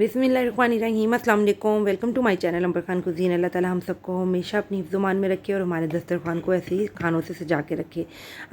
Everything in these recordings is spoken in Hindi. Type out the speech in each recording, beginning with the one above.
बिस्मिल्लाहिर्रहमानिर्रहीम, अस्सलाम वालेकुम। Welcome to my channel Ambar Khan cuisine. Allah ताला हम सबको हमेशा अपनी हिफ्ज़-ओ-मान में रखे और हमारे दस्तरखान को ऐसे ही खानों से सजा के रखे,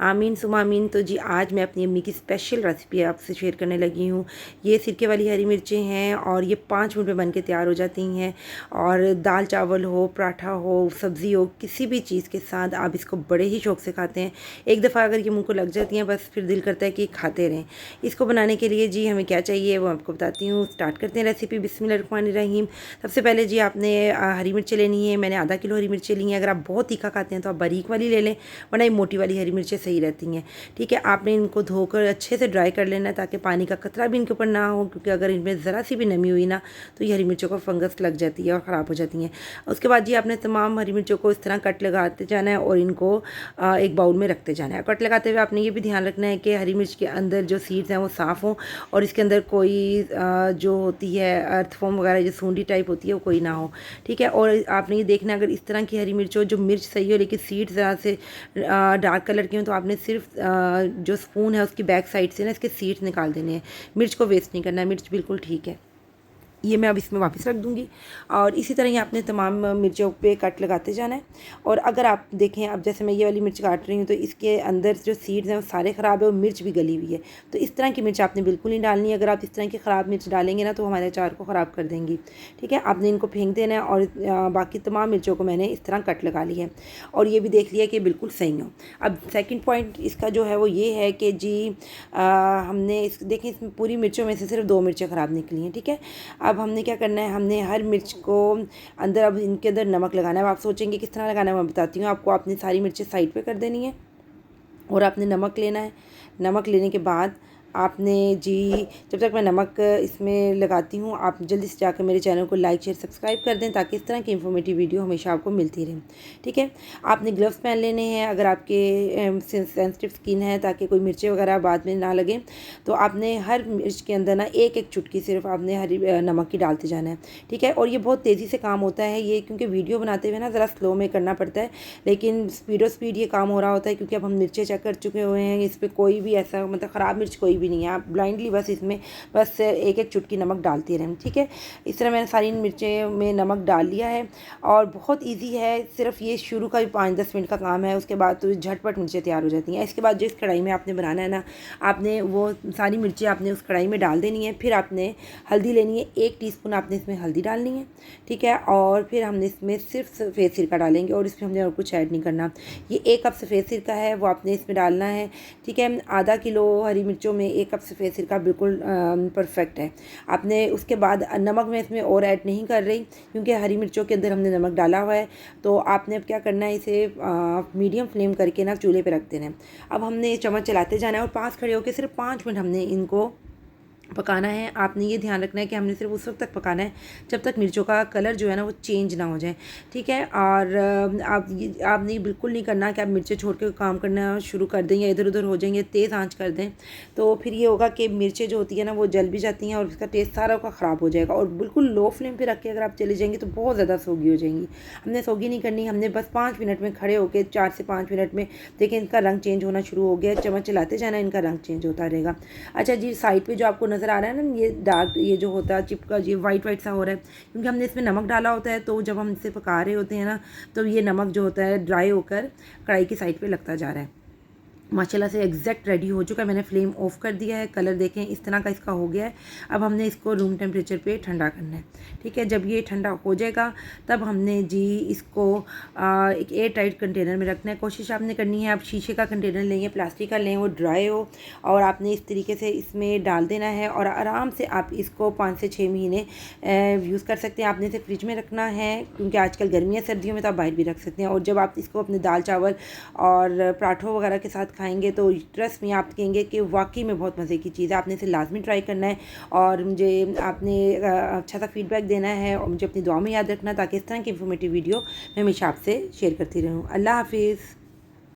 आमीन सुमा आमीन। तो जी आज मैं अपनी अम्मी की स्पेशल रेसिपी आपसे शेयर करने लगी हूँ। ये सिरके वाली हरी मिर्चें हैं और ये 5 मिनट में बन के तैयार हो जाती हैं। और दाल चावल हो, पराठा हो, सब्ज़ी हो, किसी भी चीज़ के साथ आप इसको बड़े ही शौक़ से खाते हैं। एक दफ़ा अगर ये मुँह को लग जाती हैं बस फिर दिल करता है कि खाते रहें। इसको बनाने के लिए जी हमें क्या चाहिए वो आपको बताती हूँ। स्टार्ट करते हैं रेसिपी। बिस्मिल्लाहिर्रहमानिर्रहीम। सबसे पहले जी आपने हरी मिर्चें लेनी है। मैंने आधा किलो हरी मिर्चें ली हैं। अगर आप बहुत तीखा खाते हैं तो आप बारीक वाली ले लें, वरना ये मोटी वाली हरी मिर्चें सही रहती हैं। ठीक है, आपने इनको धोकर अच्छे से ड्राई कर लेना है ताकि पानी का खतरा भी इनके ऊपर ना हो, क्योंकि अगर इनमें ज़रा सी भी नमी हुई ना तो ये हरी मिर्चों को फंगस लग जाती है और ख़राब हो जाती हैं। उसके बाद जी आपने तमाम हरी मिर्चों को इस तरह कट लगाते जाना है और इनको एक बाउल में रखते जाना है। कट लगाते हुए आपने ये भी ध्यान रखना है कि हरी मिर्च के अंदर जो सीड्स हैं वो साफ़ हों और इसके अंदर कोई जो होती है अर्थफॉर्म वगैरह जो सूंडी टाइप होती है वो कोई ना हो। ठीक है, और आपने ये देखना अगर इस तरह की हरी मिर्च हो जो मिर्च सही हो लेकिन सीड्स ज़रा से डार्क कलर की हो, तो आपने सिर्फ जो स्पून है उसकी बैक साइड से ना इसके सीड्स निकाल देने हैं। मिर्च को वेस्ट नहीं करना है, मिर्च बिल्कुल ठीक है। ये मैं अब इसमें वापस रख दूँगी और इसी तरह ही आपने तमाम मिर्चों पे कट लगाते जाना है। और अगर आप देखें, अब जैसे मैं ये वाली मिर्च काट रही हूँ तो इसके अंदर जो सीड्स हैं वो सारे ख़राब है और मिर्च भी गली हुई है। तो इस तरह की मिर्च आपने बिल्कुल नहीं डालनी है। अगर आप इस तरह की ख़राब मिर्च डालेंगे ना तो हमारे अचार को ख़राब कर देंगी। ठीक है, आपने इनको फेंक देना है और बाकी तमाम मिर्चों को मैंने इस तरह कट लगा लिया है और ये भी देख लिया कि बिल्कुल सही हो। अब सेकेंड पॉइंट इसका जो है वो ये है कि जी हमने इस देखें इसमें पूरी मिर्चों में से सिर्फ 2 मिर्चें ख़राब निकली हैं। ठीक है, अब हमने क्या करना है, हमने हर मिर्च को अंदर अब इनके अंदर नमक लगाना है। अब आप सोचेंगे किस तरह लगाना है, मैं बताती हूँ आपको। आपने सारी मिर्चें साइड पे कर देनी है और आपने नमक लेना है। नमक लेने के बाद आपने जी जब तक मैं नमक इसमें लगाती हूँ आप जल्दी से जाकर मेरे चैनल को लाइक शेयर सब्सक्राइब कर दें ताकि इस तरह की इन्फॉर्मेटिव वीडियो हमेशा आपको मिलती रहे। ठीक है, आपने ग्लव्स पहन लेने हैं अगर आपके सेंसिटिव स्किन है, ताकि कोई मिर्चें वगैरह बाद में ना लगें। तो आपने हर मिर्च के अंदर ना एक एक चुटकी सिर्फ आपने हरी नमक की डालते जाना है। ठीक है, और ये बहुत तेज़ी से काम होता है ये, क्योंकि वीडियो बनाते हुए ना ज़रा स्लो में करना पड़ता है, लेकिन स्पीड ये काम हो रहा होता है क्योंकि अब हम मिर्चें चेक कर चुके हुए हैं। इस पर कोई भी ऐसा मतलब ख़राब मिर्च कोई भी नहीं है। आप ब्लाइंडली बस इसमें बस एक एक चुटकी नमक डालती रहें। ठीक है, इस तरह मैंने सारी मिर्चें में नमक डाल लिया है और बहुत इजी है। सिर्फ ये शुरू का भी 5-10 मिनट का काम है, उसके बाद तो झटपट मिर्चें तैयार हो जाती हैं। इसके बाद जिस कढ़ाई में आपने बनाना है ना, आपने वो सारी मिर्चें आपने उस कढ़ाई में डाल देनी है। फिर आपने हल्दी लेनी है, 1 टीस्पून आपने इसमें हल्दी डालनी है। ठीक है, और फिर हमने इसमें सिर्फ सफ़ेद सिरका डालेंगे और इसमें हमने और कुछ ऐड नहीं करना। ये 1 कप सफ़ेद सिरका है वो आपने इसमें डालना है। ठीक है, आधा किलो हरी मिर्चों में 1 कप सफ़ेद सिरका बिल्कुल परफेक्ट है। आपने उसके बाद नमक मैं इसमें और ऐड नहीं कर रही क्योंकि हरी मिर्चों के अंदर हमने नमक डाला हुआ है। तो आपने अब क्या करना है, इसे मीडियम फ्लेम करके ना चूल्हे पे रख देना है। अब हमने चम्मच चलाते जाना है और पास खड़े होकर सिर्फ 5 मिनट हमने इनको पकाना है। आपने ये ध्यान रखना है कि हमने सिर्फ उस वक्त तक पकाना है जब तक मिर्चों का कलर जो है ना वो चेंज ना हो जाए। ठीक है, और आपने ये बिल्कुल नहीं करना कि आप मिर्चें छोड़ के काम करना शुरू कर दें या इधर उधर हो जाएंगे, तेज़ आंच कर दें तो फिर ये होगा कि मिर्चें जो होती है ना वो जल भी जाती हैं और उसका टेस्ट सारा का ख़राब हो जाएगा। और बिल्कुल लो फ्लेम पर रख के अगर आप चले जाएंगे तो बहुत ज़्यादा सोगी हो जाएंगी। हमने सोगी नहीं करनी, हमने बस 5 मिनट में खड़े होकर 4 से 5 मिनट में देखिए इनका रंग चेंज होना शुरू हो गया। चम्मच चलाते जाना, इनका रंग चेंज होता रहेगा। अच्छा जी, साइड पे जो आपको नज़र आ रहा है ना ये डार्क, ये जो होता है चिपका, ये वाइट वाइट सा हो रहा है क्योंकि हमने इसमें नमक डाला होता है। तो जब हम इसे पका रहे होते हैं ना तो ये नमक जो होता है ड्राई होकर कढ़ाई की साइड पे लगता जा रहा है। माशाल्लाह से एग्जैक्ट रेडी हो चुका है। मैंने फ्लेम ऑफ कर दिया है। कलर देखें इस तरह का इसका हो गया है। अब हमने इसको रूम टेम्परेचर पे ठंडा करना है। ठीक है, जब ये ठंडा हो जाएगा तब हमने जी इसको एक एयर टाइट कंटेनर में रखना है। कोशिश आपने करनी है आप शीशे का कंटेनर लें या प्लास्टिक का लें, वो ड्राई हो, और आपने इस तरीके से इसमें डाल देना है और आराम से आप इसको 5 से 6 महीने यूज़ कर सकते हैं। आपने इसे फ्रिज में रखना है क्योंकि आजकल गर्मियाँ सर्दियों में तो आप बाहर भी रख सकते हैं। और जब आप इसको अपने दाल चावल और पराठों वगैरह के साथ खाएंगे तो ट्रस्ट में आप कहेंगे कि वाकई में बहुत मज़े की चीज़ है। आपने इसे लाजमी ट्राई करना है और मुझे आपने अच्छा सा फीडबैक देना है और मुझे अपनी दुआ में याद रखना ताकि इस तरह की इन्फॉर्मेटिव वीडियो मैं हमेशा आपसे शेयर करती रहूँ। अल्लाह हाफिज़।